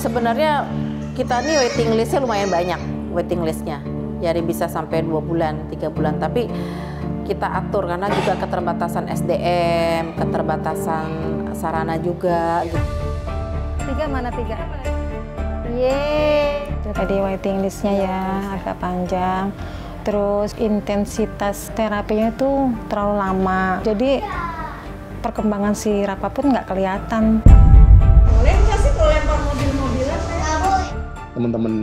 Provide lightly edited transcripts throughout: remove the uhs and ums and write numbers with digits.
Sebenarnya kita nih waiting listnya lumayan banyak, waiting listnya. Jadi bisa sampai 2 bulan, 3 bulan. Tapi kita atur karena juga keterbatasan SDM, keterbatasan sarana juga. Tiga mana tiga? Yeay. Tadi waiting listnya ya agak panjang. Terus intensitas terapinya itu terlalu lama. Jadi perkembangan si Rafa pun nggak kelihatan. Boleh nggak sih kalau lempar mobil-mobilan? Teman-teman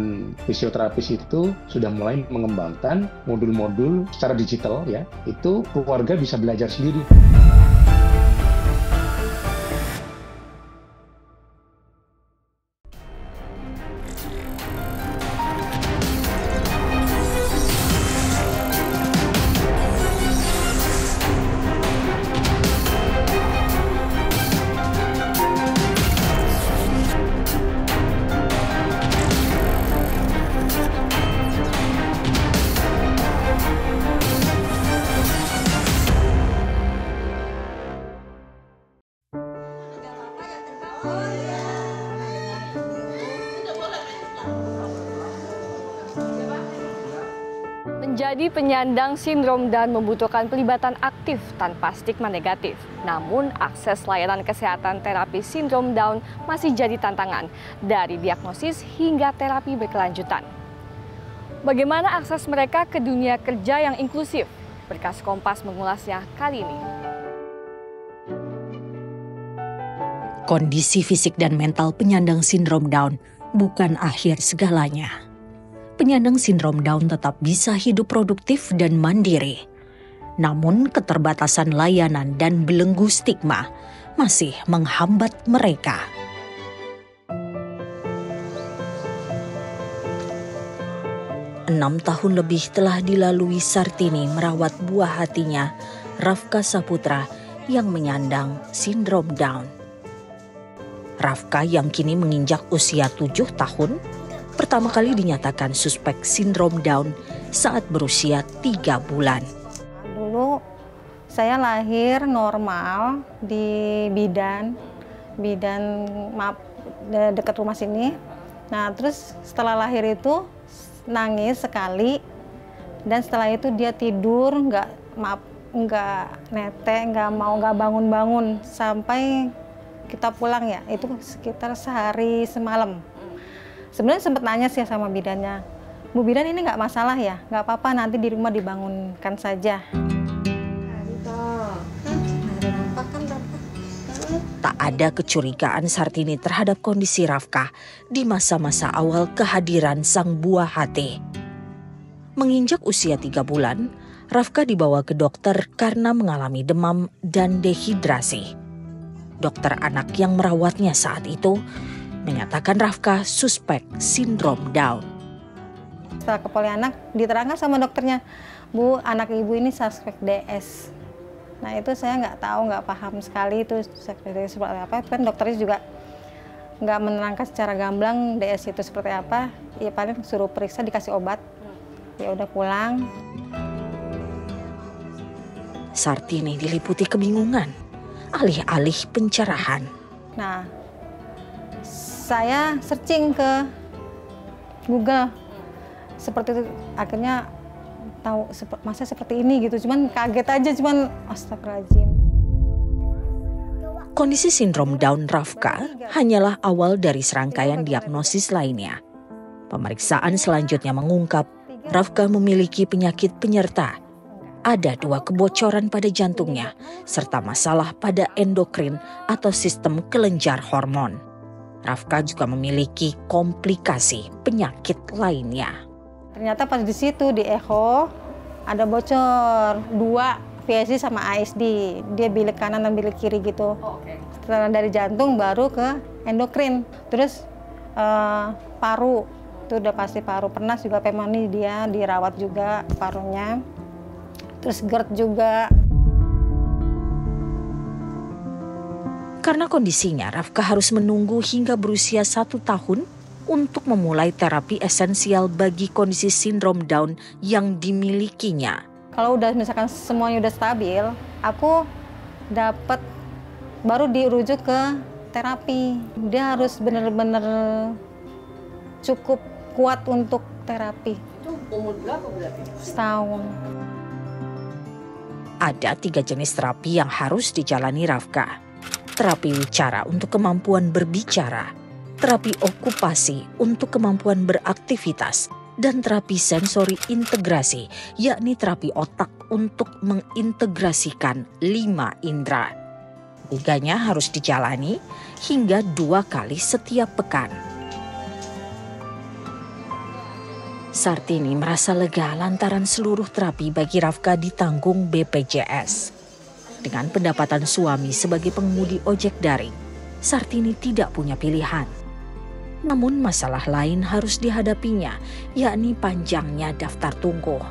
fisioterapis itu sudah mulai mengembangkan modul-modul secara digital ya. Itu keluarga bisa belajar sendiri. Menjadi penyandang sindrom Down membutuhkan pelibatan aktif tanpa stigma negatif. Namun, akses layanan kesehatan terapi sindrom Down masih jadi tantangan dari diagnosis hingga terapi berkelanjutan. Bagaimana akses mereka ke dunia kerja yang inklusif? Berkas Kompas mengulasnya kali ini. Kondisi fisik dan mental penyandang sindrom Down bukan akhir segalanya. Penyandang sindrom Down tetap bisa hidup produktif dan mandiri. Namun keterbatasan layanan dan belenggu stigma masih menghambat mereka. Tahun lebih telah dilalui Sartini merawat buah hatinya, Rafka Saputra, yang menyandang sindrom Down. Rafka yang kini menginjak usia 7 tahun, pertama kali dinyatakan suspek sindrom Down saat berusia 3 bulan. Dulu saya lahir normal di bidan dekat rumah sini. Nah terus setelah lahir itu nangis sekali, dan setelah itu dia tidur nggak netek, nggak bangun-bangun sampai kita pulang ya, itu sekitar sehari semalam. Sebenarnya sempat nanya sih sama bidannya, Bu bidan ini nggak masalah ya, nggak apa-apa nanti di rumah dibangunkan saja. Tak ada kecurigaan Sartini terhadap kondisi Rafka di masa-masa awal kehadiran sang buah hati. Menginjak usia 3 bulan, Rafka dibawa ke dokter karena mengalami demam dan dehidrasi. Dokter anak yang merawatnya saat itu menyatakan Rafka suspek sindrom Down. Setelah ke Polianak diterangkan sama dokternya, Bu, anak ibu ini suspek DS. Nah itu saya nggak tahu, nggak paham sekali itu suspek DS seperti apa. Kan dokternya juga nggak menerangkan secara gamblang DS itu seperti apa. Ya paling suruh periksa, dikasih obat, ya udah pulang. Sartini diliputi kebingungan, alih-alih pencerahan. Nah, saya searching ke Google, seperti itu akhirnya tahu masa seperti ini gitu, cuman kaget aja, cuman astagfirullahaladzim. Kondisi sindrom Down Rafka hanyalah awal dari serangkaian diagnosis lainnya. Pemeriksaan selanjutnya mengungkap Rafka memiliki penyakit penyerta. Ada 2 kebocoran pada jantungnya serta masalah pada endokrin atau sistem kelenjar hormon. Rafka juga memiliki komplikasi penyakit lainnya. Ternyata pas di situ di echo ada bocor 2 VSD sama ASD. Dia bilik kanan dan bilik kiri gitu. Setelah dari jantung baru ke endokrin. Terus paru, itu udah pasti paru. Pernah juga pneumonia, dia dirawat juga parunya. Terus GERD juga. Karena kondisinya, Rafka harus menunggu hingga berusia 1 tahun untuk memulai terapi esensial bagi kondisi sindrom Down yang dimilikinya. Kalau udah misalkan semuanya udah stabil, aku baru dirujuk ke terapi. Dia harus benar-benar cukup kuat untuk terapi. Itu umur berapa berarti? Setahun. Ada 3 jenis terapi yang harus dijalani Rafka. Terapi wicara untuk kemampuan berbicara, terapi okupasi untuk kemampuan beraktivitas, dan terapi sensori integrasi, yakni terapi otak untuk mengintegrasikan 5 indera. 3-nya harus dijalani hingga 2 kali setiap pekan. Sartini merasa lega lantaran seluruh terapi bagi Rafka ditanggung BPJS. Dengan pendapatan suami sebagai pengemudi ojek daring, Sartini tidak punya pilihan. Namun masalah lain harus dihadapinya, yakni panjangnya daftar tunggu.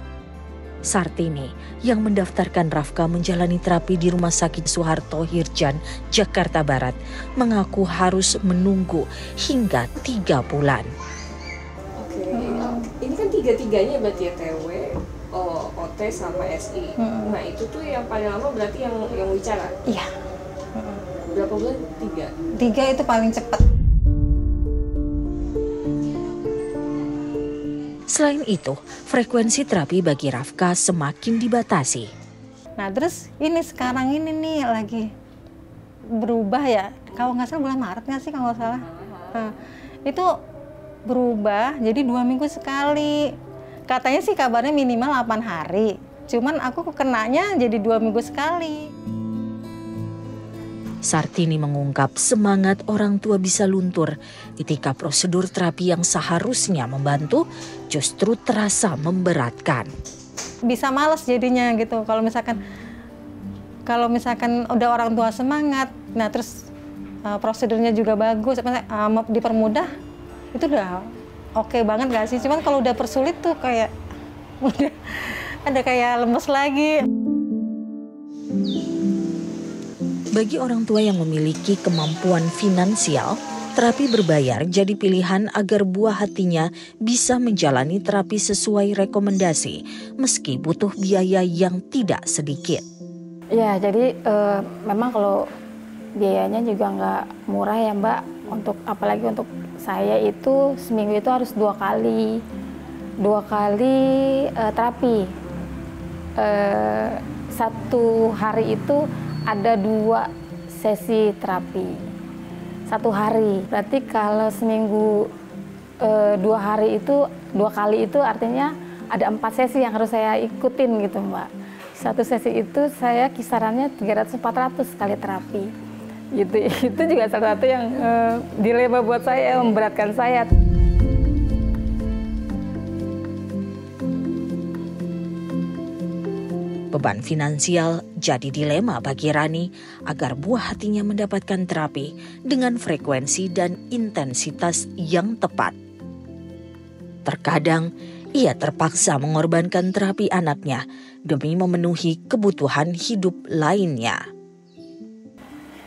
Sartini yang mendaftarkan Rafka menjalani terapi di Rumah Sakit Soeharto Hirjan, Jakarta Barat, mengaku harus menunggu hingga 3 bulan. Ini kan 3-tiganya berarti ya, TW, OT sama SI. Nah itu tuh yang paling lama berarti yang wicara? Iya. Berapa bulan? 3? 3 itu paling cepat. Selain itu, frekuensi terapi bagi Rafka semakin dibatasi. Nah terus ini sekarang ini nih lagi berubah ya. Kalau nggak salah bulan Maret nggak sih kalau nggak salah. Nah, itu berubah jadi 2 minggu sekali. Katanya sih kabarnya minimal 8 hari. Cuman aku kenanya jadi 2 minggu sekali. Sartini mengungkap semangat orang tua bisa luntur ketika prosedur terapi yang seharusnya membantu justru terasa memberatkan. Bisa males jadinya gitu. Kalau misalkan udah orang tua semangat, nah terus prosedurnya juga bagus, dipermudah, itu udah oke banget gak sih? Cuman kalau udah persulit tuh kayak udah ada kayak lemes lagi. Bagi orang tua yang memiliki kemampuan finansial, terapi berbayar jadi pilihan agar buah hatinya bisa menjalani terapi sesuai rekomendasi, meski butuh biaya yang tidak sedikit. Ya, jadi memang kalau biayanya juga nggak murah ya Mbak. Apalagi untuk saya itu seminggu itu harus 2 kali terapi. 1 hari itu ada 2 sesi terapi 1 hari. Berarti kalau seminggu 2 hari itu 2 kali itu artinya ada 4 sesi yang harus saya ikutin gitu Mbak. 1 sesi itu saya kisarannya 300-400 kali terapi. Gitu. Itu juga salah satu yang dilema buat saya, memberatkan saya. Beban finansial jadi dilema bagi Rani agar buah hatinya mendapatkan terapi dengan frekuensi dan intensitas yang tepat. Terkadang ia terpaksa mengorbankan terapi anaknya demi memenuhi kebutuhan hidup lainnya.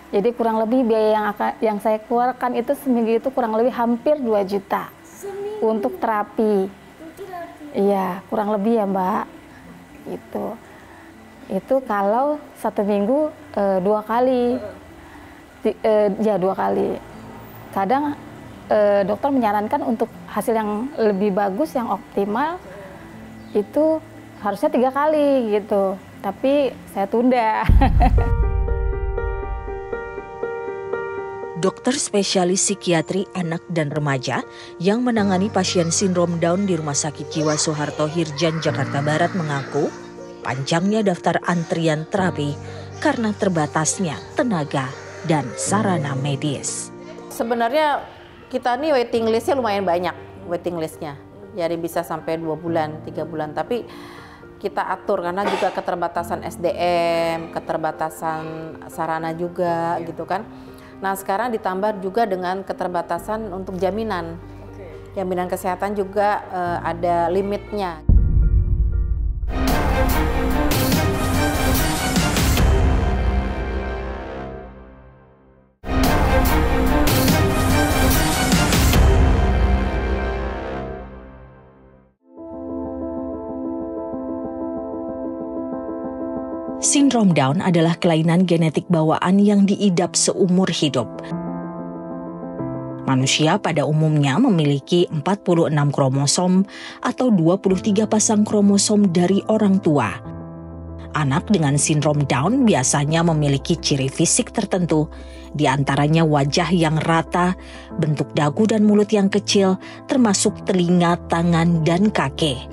Jadi kurang lebih biaya yang saya keluarkan itu seminggu itu kurang lebih hampir 2 juta untuk terapi. Iya, kurang lebih ya Mbak. Itu kalau 1 minggu 2 kali, 2 kali. Kadang dokter menyarankan untuk hasil yang lebih bagus, yang optimal itu harusnya 3 kali gitu. Tapi saya tunda. Dokter spesialis psikiatri anak dan remaja yang menangani pasien sindrom Down di Rumah Sakit Jiwa Soeharto Hirjan, Jakarta Barat mengaku panjangnya daftar antrian terapi karena terbatasnya tenaga dan sarana medis. Sebenarnya kita nih waiting listnya lumayan banyak, waiting listnya. Jadi bisa sampai 2 bulan, 3 bulan. Tapi kita atur karena juga keterbatasan SDM, keterbatasan sarana juga gitu kan. Nah sekarang ditambah juga dengan keterbatasan untuk jaminan. Jaminan kesehatan juga ada limitnya. Sindrom Down adalah kelainan genetik bawaan yang diidap seumur hidup. Manusia pada umumnya memiliki 46 kromosom atau 23 pasang kromosom dari orang tua. Anak dengan sindrom Down biasanya memiliki ciri fisik tertentu, di antaranya wajah yang rata, bentuk dagu dan mulut yang kecil, termasuk telinga, tangan, dan kaki.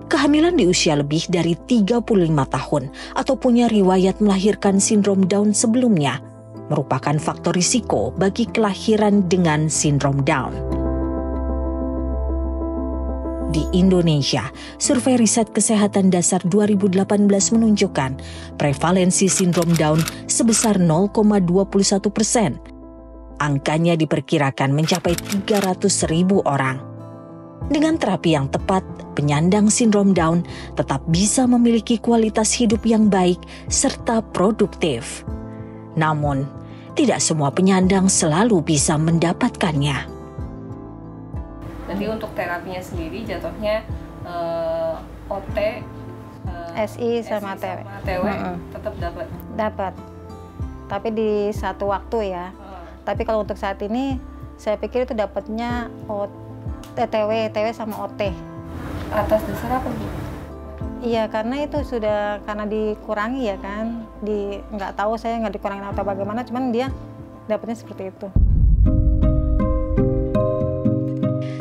Kehamilan di usia lebih dari 35 tahun atau punya riwayat melahirkan sindrom Down sebelumnya merupakan faktor risiko bagi kelahiran dengan sindrom Down. Di Indonesia, survei riset kesehatan dasar 2018 menunjukkan prevalensi sindrom Down sebesar 0,21%. Angkanya diperkirakan mencapai 300.000 orang. Dengan terapi yang tepat, penyandang sindrom Down tetap bisa memiliki kualitas hidup yang baik serta produktif. Namun, tidak semua penyandang selalu bisa mendapatkannya. Nanti untuk terapinya sendiri jatuhnya OT, SI sama TW. Tetap dapat? Dapat, tapi di satu waktu ya. Tapi kalau untuk saat ini, saya pikir itu dapatnya TW sama OT. Atas dasar apa, Bu? Iya, karena itu sudah karena dikurangi ya kan. Nggak tahu saya nggak dikurangin atau bagaimana, cuman dia dapatnya seperti itu.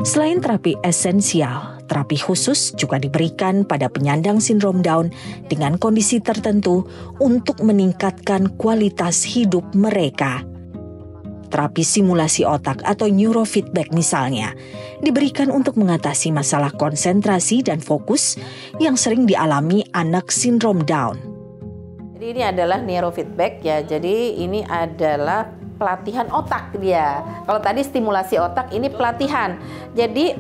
Selain terapi esensial, terapi khusus juga diberikan pada penyandang sindrom Down dengan kondisi tertentu untuk meningkatkan kualitas hidup mereka. Terapi simulasi otak atau neurofeedback misalnya, diberikan untuk mengatasi masalah konsentrasi dan fokus yang sering dialami anak sindrom Down. Jadi ini adalah neurofeedback ya, jadi ini adalah pelatihan otak dia. Kalau tadi stimulasi otak, ini pelatihan. Jadi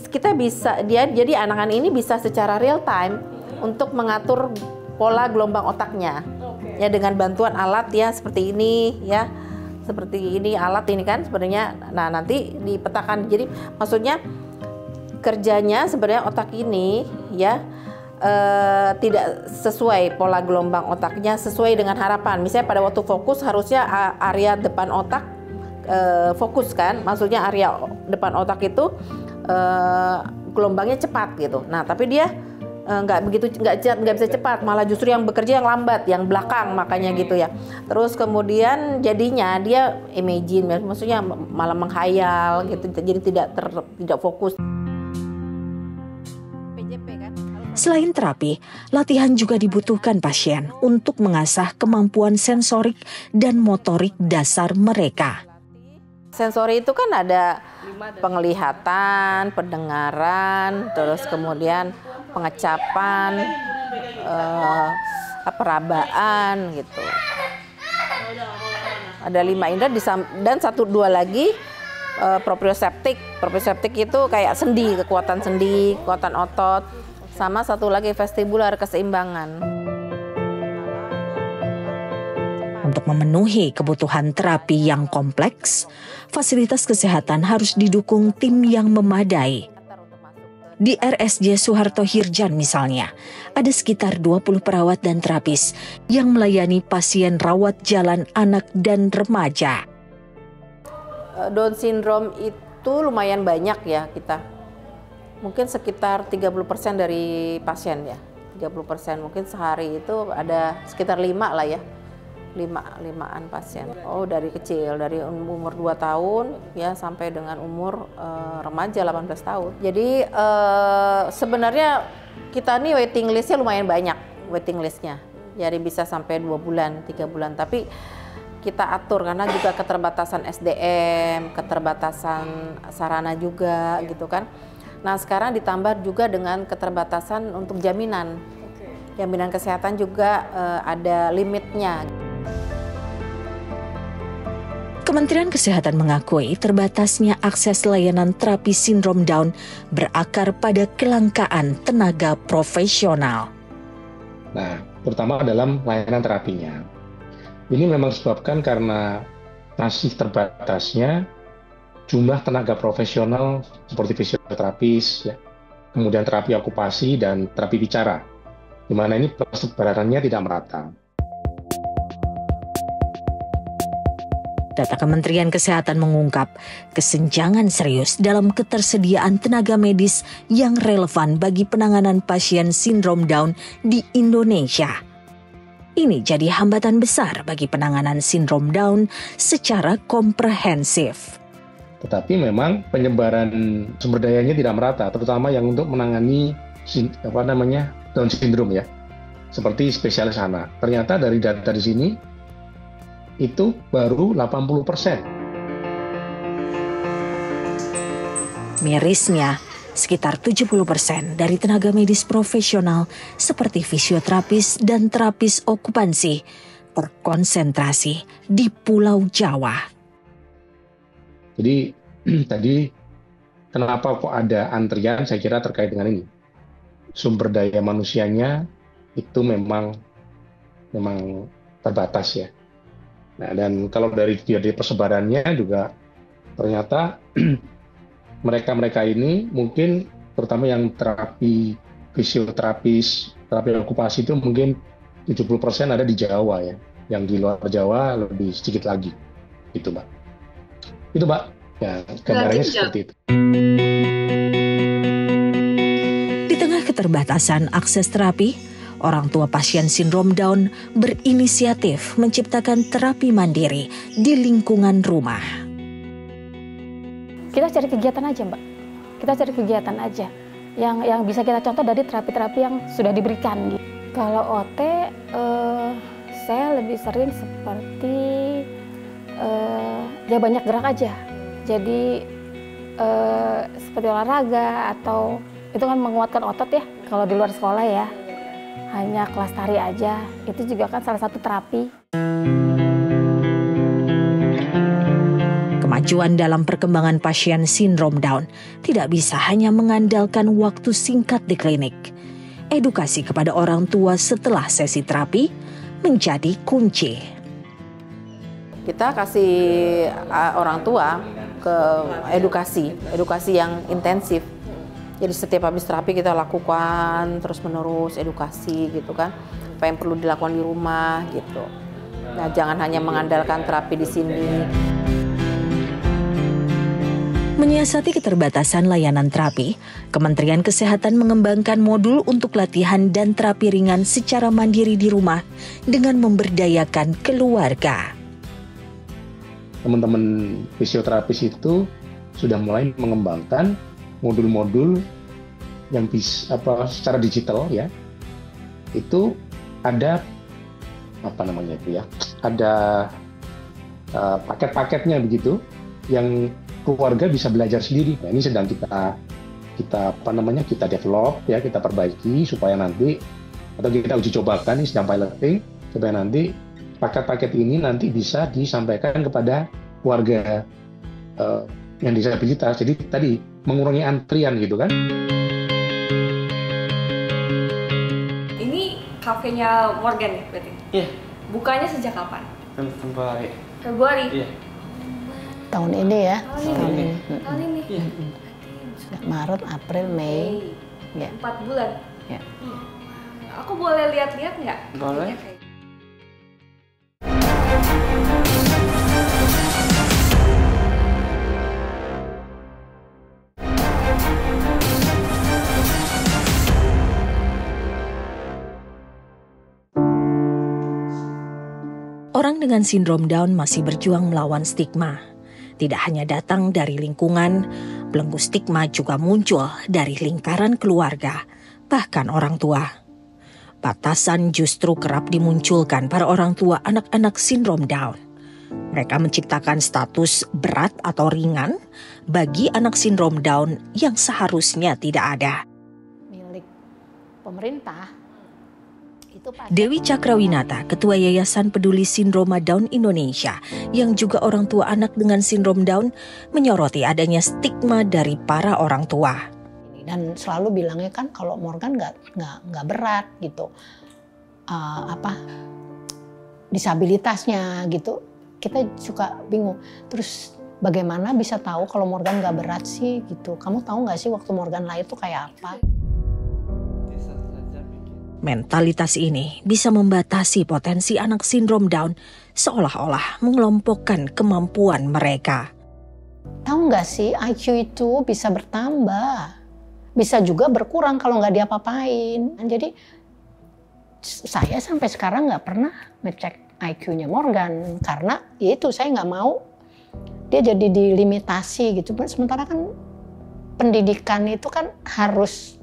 kita bisa, jadi anak-anak ini bisa secara real time untuk mengatur pola gelombang otaknya. Ya dengan bantuan alat ya seperti ini ya. Seperti ini alat ini kan sebenarnya. Nah, nanti dipetakan. Jadi maksudnya kerjanya sebenarnya otak ini ya tidak sesuai pola gelombang otaknya sesuai dengan harapan. Misalnya pada waktu fokus harusnya area depan otak fokus kan, maksudnya area depan otak itu gelombangnya cepat gitu. Nah tapi dia nggak bisa cepat, malah justru yang bekerja yang lambat, yang belakang makanya gitu ya. Terus kemudian jadinya dia imagine, maksudnya malah menghayal gitu, jadi tidak fokus. Selain terapi, latihan juga dibutuhkan pasien untuk mengasah kemampuan sensorik dan motorik dasar mereka. Sensori itu kan ada penglihatan, pendengaran, terus kemudian pengecapan, perabaan gitu. Ada 5 indera dan 1-2 lagi proprioseptik. Proprioseptik itu kayak sendi, kekuatan sendi, kekuatan otot. Sama 1 lagi vestibular, keseimbangan. Untuk memenuhi kebutuhan terapi yang kompleks, fasilitas kesehatan harus didukung tim yang memadai. Di RSJ Suharto Hirjan misalnya, ada sekitar 20 perawat dan terapis yang melayani pasien rawat jalan anak dan remaja. Down syndrome itu lumayan banyak ya kita. Mungkin sekitar 30% dari pasien ya. 30% mungkin sehari itu ada sekitar 5 lah ya. 5-an pasien. Oh, dari kecil, dari umur 2 tahun ya sampai dengan umur remaja 18 tahun. Jadi sebenarnya kita nih waiting listnya lumayan banyak, waiting listnya. Jadi bisa sampai 2 bulan, 3 bulan. Tapi kita atur karena juga keterbatasan SDM, keterbatasan sarana juga gitu kan. Nah sekarang ditambah juga dengan keterbatasan untuk jaminan. Jaminan kesehatan juga ada limitnya. Kementerian Kesehatan mengakui terbatasnya akses layanan terapi sindrom Down berakar pada kelangkaan tenaga profesional. Nah, terutama dalam layanan terapinya. Ini memang disebabkan karena masih terbatasnya jumlah tenaga profesional seperti fisioterapis, ya, kemudian terapi okupasi dan terapi bicara, di mana ini persebarannya tidak merata. Data Kementerian Kesehatan mengungkap kesenjangan serius dalam ketersediaan tenaga medis yang relevan bagi penanganan pasien sindrom Down di Indonesia. Ini jadi hambatan besar bagi penanganan sindrom Down secara komprehensif. Tetapi memang penyebaran sumber dayanya tidak merata, terutama yang untuk menangani Down syndrome ya, seperti spesialis anak. Ternyata dari data di sini itu baru 80%. Mirisnya, sekitar 70% dari tenaga medis profesional seperti fisioterapis dan terapis okupansi terkonsentrasi di Pulau Jawa. Jadi tadi kenapa kok ada antrian, saya kira terkait dengan ini. Sumber daya manusianya itu memang terbatas ya. Nah, dan kalau dari persebarannya juga ternyata mereka ini mungkin terutama yang terapi fisioterapis, terapi okupasi itu mungkin 70% ada di Jawa ya. Yang di luar Jawa lebih sedikit lagi. Gitu, Mbak. Itu, Mbak. Ya, gambarannya seperti itu. Di tengah keterbatasan akses terapi, orang tua pasien sindrom Down berinisiatif menciptakan terapi mandiri di lingkungan rumah. Kita cari kegiatan aja, Mbak. Kita cari kegiatan aja yang bisa kita contoh dari terapi-terapi yang sudah diberikan. Kalau OT, saya lebih sering seperti ya banyak gerak aja. Jadi seperti olahraga atau itu kan menguatkan otot ya. Kalau di luar sekolah ya. Hanya kelas tari aja, itu juga kan salah satu terapi. Kemajuan dalam perkembangan pasien sindrom Down tidak bisa hanya mengandalkan waktu singkat di klinik. Edukasi kepada orang tua setelah sesi terapi menjadi kunci. Kita kasih orang tua ke edukasi yang intensif. Jadi setiap habis terapi kita lakukan terus-menerus edukasi gitu kan, apa yang perlu dilakukan di rumah gitu. Nah, jangan hanya mengandalkan terapi di sini. Menyiasati keterbatasan layanan terapi, Kementerian Kesehatan mengembangkan modul untuk latihan dan terapi ringan secara mandiri di rumah dengan memberdayakan keluarga. Teman-teman fisioterapis itu sudah mulai mengembangkan modul-modul yang bisa secara digital ya, itu ada ada paket-paketnya begitu yang keluarga bisa belajar sendiri. Nah, ini sedang kita develop ya, kita perbaiki supaya nanti atau kita uji cobakan, ini sedang piloting supaya nanti paket-paket ini nanti bisa disampaikan kepada keluarga yang disabilitas. Jadi tadi mengurangi antrian gitu kan. Ini kafenya Morgan ya berarti? Iya. Bukanya sejak kapan? Februari. Februari? Iya. Tahun ini ya. Tahun ini. Iya. Maret, April, Mei. Ya. 4 bulan? Ya. Aku boleh lihat-lihat nggak? Boleh. Orang dengan sindrom Down masih berjuang melawan stigma. Tidak hanya datang dari lingkungan, belenggu stigma juga muncul dari lingkaran keluarga, bahkan orang tua. Batasan justru kerap dimunculkan pada orang tua anak-anak sindrom Down. Mereka menciptakan status berat atau ringan bagi anak sindrom Down yang seharusnya tidak ada. Milik pemerintah. Dewi Cakrawinata, Ketua Yayasan Peduli Sindroma Down Indonesia, yang juga orang tua anak dengan sindrom Down, menyoroti adanya stigma dari para orang tua. Dan selalu bilangnya kan kalau Morgan nggak berat gitu, disabilitasnya gitu. Kita suka bingung. Terus bagaimana bisa tahu kalau Morgan nggak berat sih gitu? Kamu tahu nggak sih waktu Morgan lahir tuh kayak apa? Mentalitas ini bisa membatasi potensi anak sindrom Down seolah-olah mengelompokkan kemampuan mereka. Tahu nggak sih, IQ itu bisa bertambah, bisa juga berkurang kalau nggak diapa-apain. Jadi saya sampai sekarang nggak pernah ngecek IQ-nya Morgan karena ya itu saya nggak mau dia jadi dilimitasi gitu. Sementara kan pendidikan itu kan harus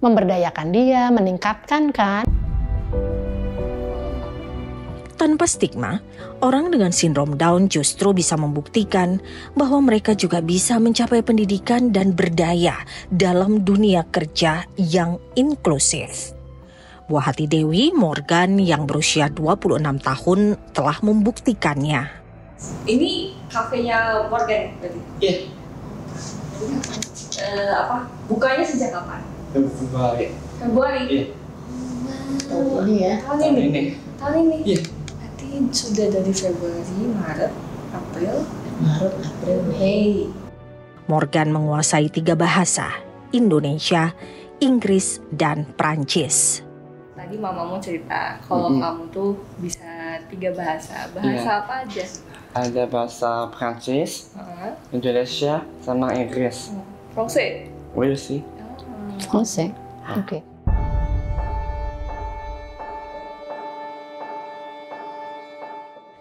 memberdayakan dia, meningkatkan kan. Tanpa stigma, orang dengan sindrom Down justru bisa membuktikan bahwa mereka juga bisa mencapai pendidikan dan berdaya dalam dunia kerja yang inklusif. Buah hati Dewi Morgan yang berusia 26 tahun telah membuktikannya. Ini kafenya Morgan berarti? Iya. Bukanya sejak kapan? Februari. Februari? Iya. Tahun ini ya. Tahun ini? Tahun ini? Iya. Berarti sudah dari Februari, Maret, April, Mei. Morgan menguasai 3 bahasa, Indonesia, Inggris, dan Prancis. Tadi mamamu cerita kalau kamu tuh bisa 3 bahasa. Bahasa apa aja? Ada bahasa Prancis, Indonesia, sama Inggris. Français? Oui sih. Oke. Oke.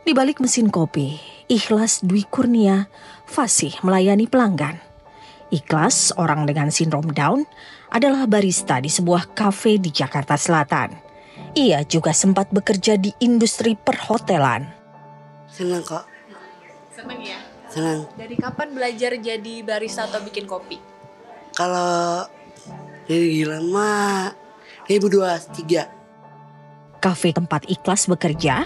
Di balik mesin kopi, Ikhlas Dwi Kurnia fasih melayani pelanggan. Ikhlas, orang dengan sindrom Down, adalah barista di sebuah kafe di Jakarta Selatan. Ia juga sempat bekerja di industri perhotelan. Senang kok. Seneng ya? Senang. Dari kapan belajar jadi barista atau bikin kopi? Kalau dari lama 2023. Kafe tempat Ikhlas bekerja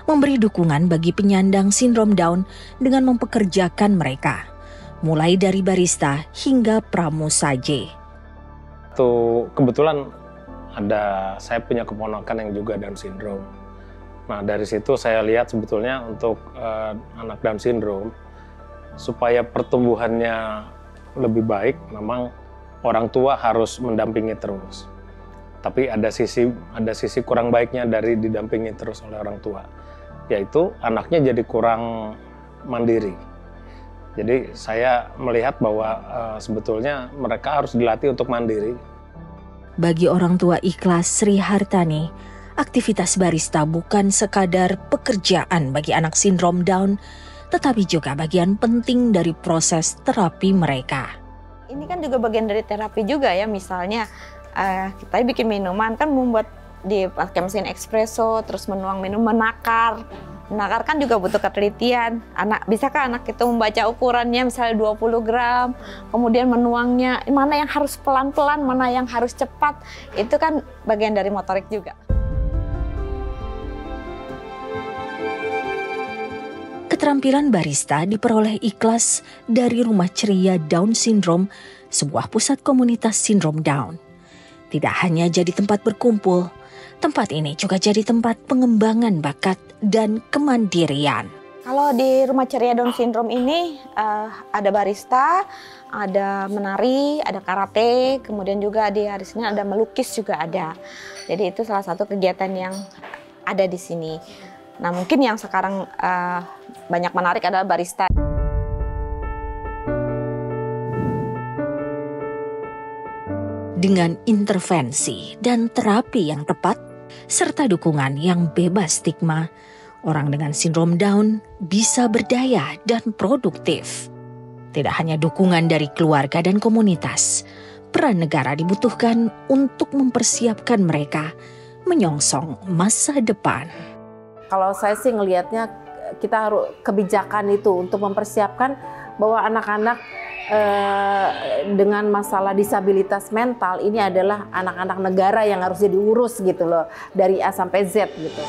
memberi dukungan bagi penyandang sindrom Down dengan mempekerjakan mereka, mulai dari barista hingga pramusaje. Tuh kebetulan saya punya keponakan yang juga Down syndrome. Nah dari situ saya lihat sebetulnya untuk anak Down syndrome supaya pertumbuhannya lebih baik, memang orang tua harus mendampingi terus. Tapi ada sisi kurang baiknya dari didampingi terus oleh orang tua, yaitu anaknya jadi kurang mandiri. Jadi saya melihat bahwa sebetulnya mereka harus dilatih untuk mandiri. Bagi orang tua Ikhlas Sri Hartani, aktivitas barista bukan sekadar pekerjaan bagi anak sindrom Down, tetapi juga bagian penting dari proses terapi mereka. Ini kan juga bagian dari terapi juga ya, misalnya kita bikin minuman kan membuat pakai mesin espresso, terus menuang minum, menakar kan juga butuh ketelitian. Bisakah anak itu membaca ukurannya misalnya 20 gram, kemudian menuangnya, mana yang harus pelan-pelan, mana yang harus cepat, itu kan bagian dari motorik juga. Keterampilan barista diperoleh Ikhlas dari Rumah Ceria Down Syndrome, sebuah pusat komunitas sindrom Down. Tidak hanya jadi tempat berkumpul, tempat ini juga jadi tempat pengembangan bakat dan kemandirian. Kalau di Rumah Ceria Down Syndrome ini ada barista, ada menari, ada karate, kemudian juga di hari Senin ada melukis juga ada. Jadi itu salah satu kegiatan yang ada di sini. Nah mungkin yang sekarang banyak menarik adalah barista. Dengan intervensi dan terapi yang tepat, serta dukungan yang bebas stigma, orang dengan sindrom Down bisa berdaya dan produktif. Tidak hanya dukungan dari keluarga dan komunitas, peran negara dibutuhkan untuk mempersiapkan mereka menyongsong masa depan. Kalau saya sih ngelihatnya kita harus kebijakan itu untuk mempersiapkan bahwa anak-anak dengan masalah disabilitas mental ini adalah anak-anak negara yang harus diurus gitu loh, dari A sampai Z gitu.